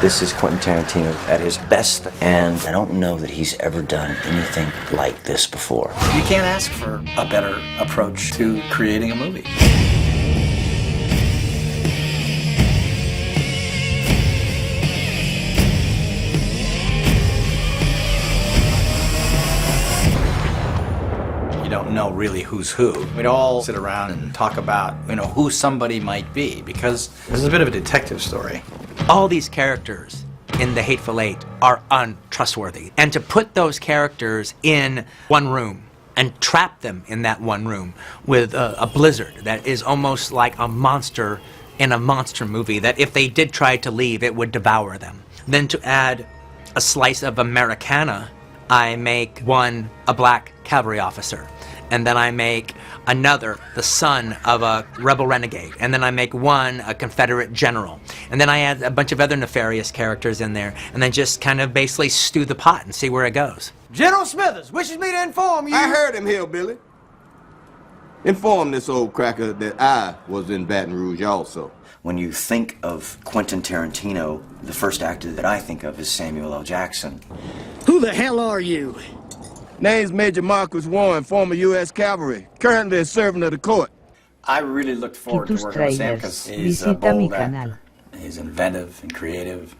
This is Quentin Tarantino at his best, and I don't know that he's ever done anything like this before. You can't ask for a better approach to creating a movie. You don't know really who's who. We'd all sit around and talk about, who somebody might be, because this is a bit of a detective story. All these characters in The Hateful Eight are untrustworthy. And to put those characters in one room and trap them in that one room with a blizzard that is almost like a monster in a monster movie, that if they did try to leave, it would devour them. Then to add a slice of Americana, I make one a black cavalry officer, and then I make another the son of a rebel renegade, and then I make one a Confederate general, and then I add a bunch of other nefarious characters in there, and then just kind of basically stew the pot and see where it goes. General Smithers wishes me to inform you. I heard him, Hillbilly. Inform this old cracker that I was in Baton Rouge also. When you think of Quentin Tarantino, the first actor that I think of is Samuel L. Jackson. Who the hell are you? Name's Major Marcus Warren, former U.S. Cavalry, currently a servant of the court. I really looked forward to working with Sam because he's a bold actor. He's inventive and creative.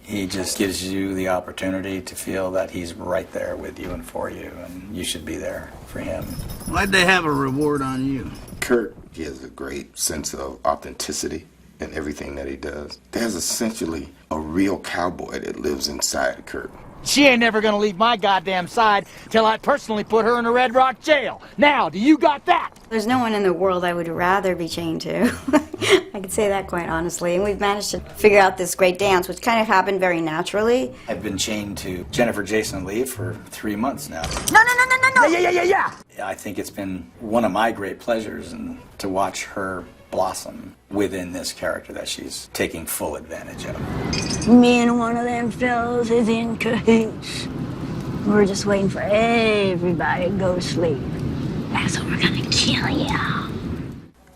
He just gives you the opportunity to feel that he's right there with you and for you, and you should be there for him. Why'd they have a reward on you? Kurt, he has a great sense of authenticity in everything that he does. There's essentially a real cowboy that lives inside Kurt. She ain't never gonna leave my goddamn side till I personally put her in a Red Rock jail. Now, do you got that? There's no one in the world I would rather be chained to. I could say that quite honestly. And we've managed to figure out this great dance, which kind of happened very naturally. I've been chained to Jennifer Jason Leigh for 3 months now. No! Yeah! I think it's been one of my great pleasures to watch her blossom within this character that she's taking full advantage of. Me and one of them fellows is in cahoots. We're just waiting for everybody to go to sleep. That's what we're gonna kill ya.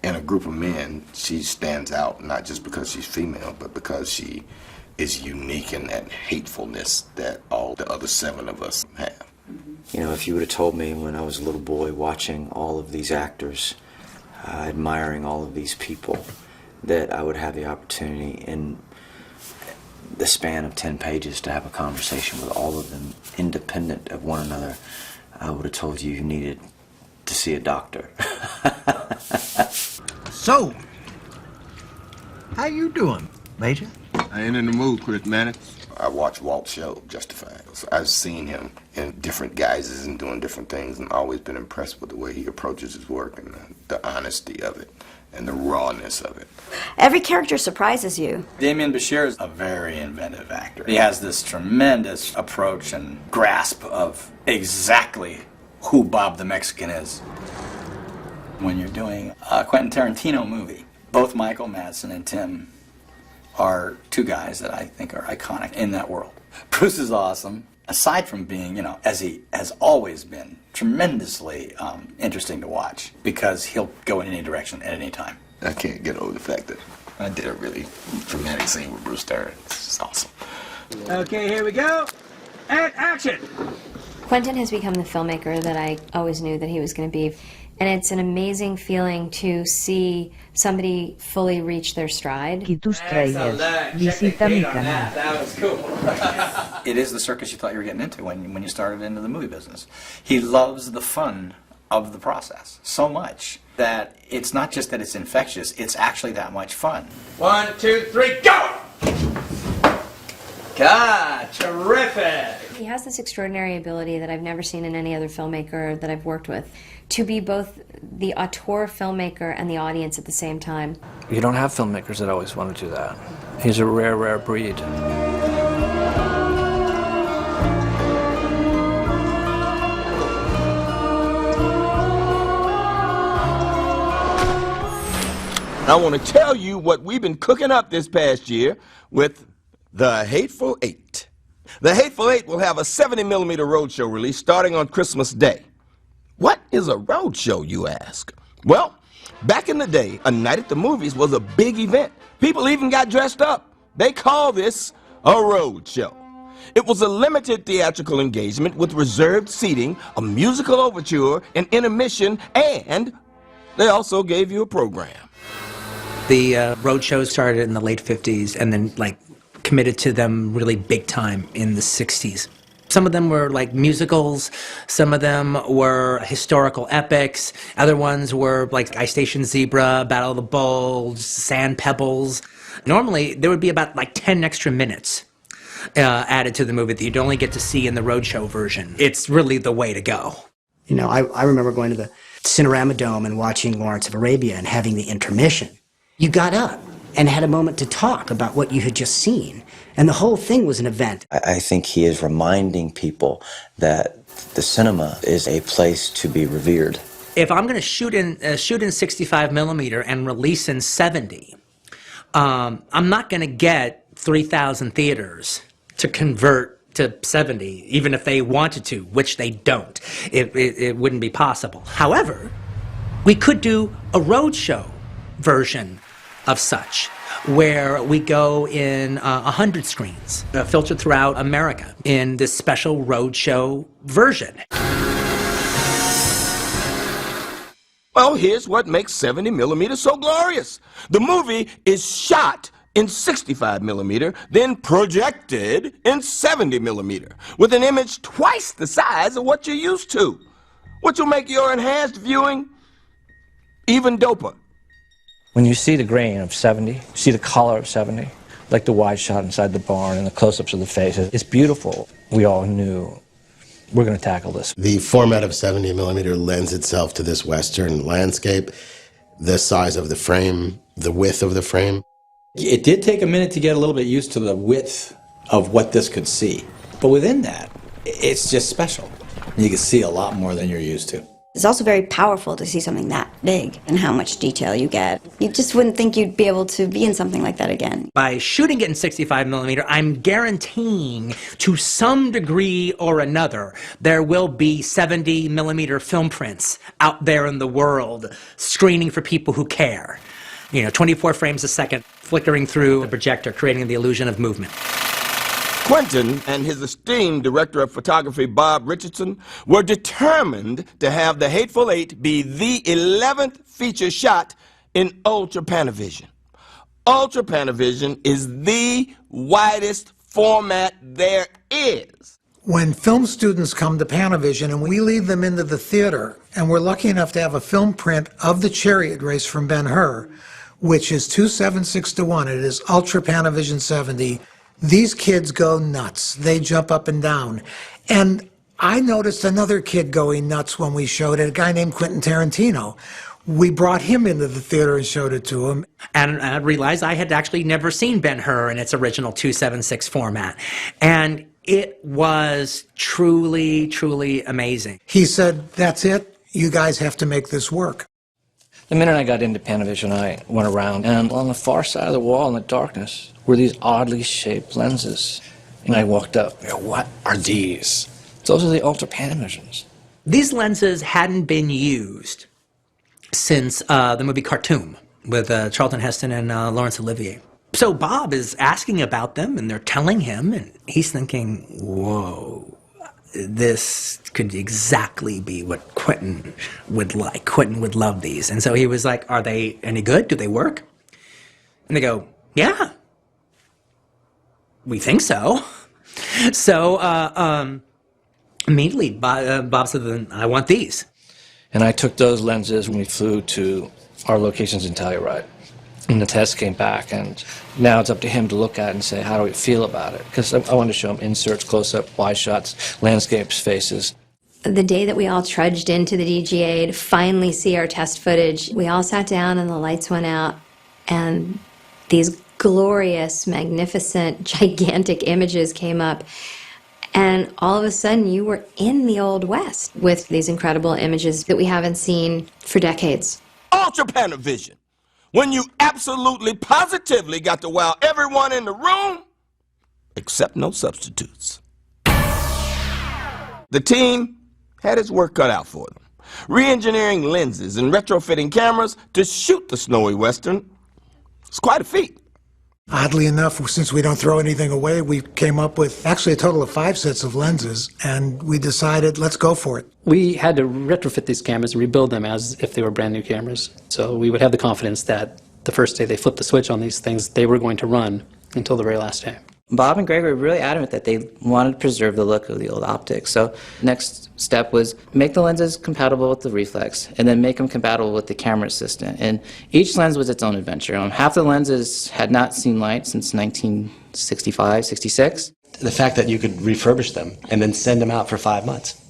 In a group of men, she stands out not just because she's female, but because she is unique in that hatefulness that all the other 7 of us have. If you would have told me when I was a little boy watching all of these actors, admiring all of these people, that I would have the opportunity in the span of 10 pages to have a conversation with all of them, independent of one another, I would have told you needed to see a doctor. So, how you doing, Major? I ain't in the mood, Chris Mannix. I watched Walt's show, Justified. So I've seen him in different guises and doing different things, and always been impressed with the way he approaches his work and the honesty of it and the rawness of it. Every character surprises you. Damien Bashir is a very inventive actor. He has this tremendous approach and grasp of exactly who Bob the Mexican is. When you're doing a Quentin Tarantino movie, both Michael Madsen and Tim are 2 guys that I think are iconic in that world. Bruce is awesome, aside from being, as he has always been, tremendously interesting to watch, because he'll go in any direction at any time. I can't get over the fact that I did a really dramatic scene with Bruce Dern. It's awesome. Okay, here we go. And action! Quentin has become the filmmaker that I always knew that he was going to be. And it's an amazing feeling to see somebody fully reach their stride. That was cool. It is the circus you thought you were getting into when you started into the movie business. He loves the fun of the process so much that it's not just that it's infectious, it's actually that much fun. 1, 2, 3, go! God, terrific! He has this extraordinary ability that I've never seen in any other filmmaker that I've worked with, to be both the auteur filmmaker and the audience at the same time. You don't have filmmakers that always want to do that. He's a rare, rare breed. I want to tell you what we've been cooking up this past year with The Hateful Eight. The Hateful Eight will have a 70mm roadshow release starting on Christmas Day. What is a roadshow, you ask? Well, back in the day, a night at the movies was a big event. People even got dressed up. They call this a road show. It was a limited theatrical engagement with reserved seating, a musical overture, an intermission, and they also gave you a program. The road shows started in the late 50s and then committed to them really big time in the 60s. Some of them were musicals, some of them were historical epics, other ones were Ice Station Zebra, Battle of the Bulge, Sand Pebbles. Normally there would be about 10 extra minutes added to the movie that you'd only get to see in the roadshow version. It's really the way to go. You know, I remember going to the Cinerama Dome and watching Lawrence of Arabia and having the intermission. You got up and had a moment to talk about what you had just seen, and the whole thing was an event. I think he is reminding people that the cinema is a place to be revered. If I'm going to shoot in 65 millimeter and release in 70, I'm not going to get 3,000 theaters to convert to 70, even if they wanted to, which they don't. It wouldn't be possible. However, we could do a roadshow version of such, where we go in 100 screens, filtered throughout America in this special roadshow version. Well, here's what makes 70 millimeter so glorious. The movie is shot in 65 millimeter, then projected in 70 millimeter, with an image twice the size of what you're used to, which will make your enhanced viewing even doper. When you see the grain of 70, you see the color of 70, like the wide shot inside the barn and the close-ups of the faces. It's beautiful. We all knew we're going to tackle this. The format of 70 millimeter lends itself to this Western landscape, the size of the frame, the width of the frame. It did take a minute to get a little bit used to the width of what this could see. But within that, it's just special. You can see a lot more than you're used to. It's also very powerful to see something that big and how much detail you get. You just wouldn't think you'd be able to be in something like that again. By shooting it in 65 millimeter, I'm guaranteeing to some degree or another there will be 70 millimeter film prints out there in the world screening for people who care. 24 frames a second flickering through the projector, creating the illusion of movement. Quentin and his esteemed director of photography, Bob Richardson, were determined to have The Hateful Eight be the 11th feature shot in Ultra Panavision. Ultra Panavision is the widest format there is. When film students come to Panavision and we lead them into the theater, and we're lucky enough to have a film print of the chariot race from Ben-Hur, which is 276:1, it is Ultra Panavision 70, these kids go nuts. They jump up and down. And I noticed another kid going nuts when we showed it, a guy named Quentin Tarantino. We brought him into the theater and showed it to him. And I realized I had actually never seen Ben-Hur in its original 276 format. And it was truly, truly amazing. He said, "That's it. You guys have to make this work." The minute I got into Panavision, I went around, and on the far side of the wall in the darkness were these oddly shaped lenses. And I walked up. What are these? Those are the Ultra Panavisions. These lenses hadn't been used since the movie Khartoum with Charlton Heston and Laurence Olivier. So Bob is asking about them, and they're telling him, and he's thinking, whoa, this could exactly be what Quentin would like. Quentin would love these. And so he was like, are they any good? Do they work? And they go, yeah, we think so. So immediately Bob said, then I want these. And I took those lenses when we flew to our locations in Telluride. And the test came back, and now it's up to him to look at it and say, how do we feel about it? Because I wanted to show him inserts, close-up, wide shots, landscapes, faces. The day that we all trudged into the DGA to finally see our test footage, we all sat down and the lights went out, and these glorious, magnificent, gigantic images came up. And all of a sudden, you were in the Old West with these incredible images that we haven't seen for decades. Ultra Panavision. When you absolutely, positively got to wow everyone in the room, except no substitutes. The team had its work cut out for them. Re-engineering lenses and retrofitting cameras to shoot the snowy Western. It's quite a feat. Oddly enough, since we don't throw anything away, we came up with actually a total of 5 sets of lenses, and we decided, let's go for it. We had to retrofit these cameras and rebuild them as if they were brand new cameras. So we would have the confidence that the first day they flipped the switch on these things, they were going to run until the very last day. Bob and Greg were really adamant that they wanted to preserve the look of the old optics. So next step was make the lenses compatible with the reflex and then make them compatible with the camera assistant. And each lens was its own adventure. Half the lenses had not seen light since 1965, 66. The fact that you could refurbish them and then send them out for 5 months.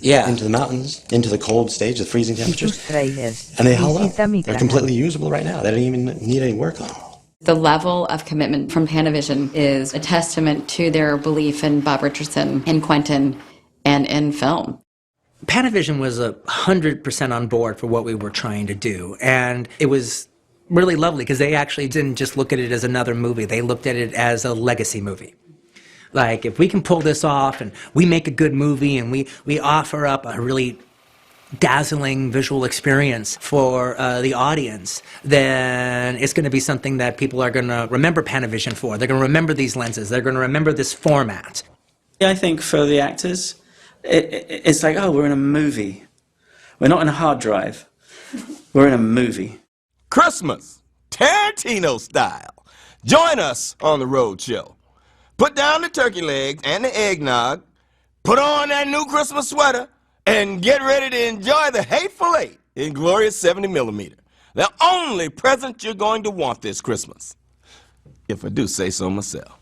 Yeah. Into the mountains, into the cold stage, the freezing temperatures. And they held up. They're completely usable right now. They don't even need any work on them. The level of commitment from Panavision is a testament to their belief in Bob Richardson, in Quentin, and in film. Panavision was 100% on board for what we were trying to do, and it was really lovely because they actually didn't just look at it as another movie. They looked at it as a legacy movie. Like, if we can pull this off and we make a good movie and we offer up a really dazzling visual experience for the audience, then it's going to be something that people are going to remember Panavision for. They're going to remember these lenses. They're going to remember this format. I think for the actors, it's like, oh, we're in a movie. We're not in a hard drive. We're in a movie. Christmas, Tarantino style. Join us on the road show. Put down the turkey legs and the eggnog, put on that new Christmas sweater, and get ready to enjoy the Hateful Eight in glorious 70mm. The only present you're going to want this Christmas, if I do say so myself.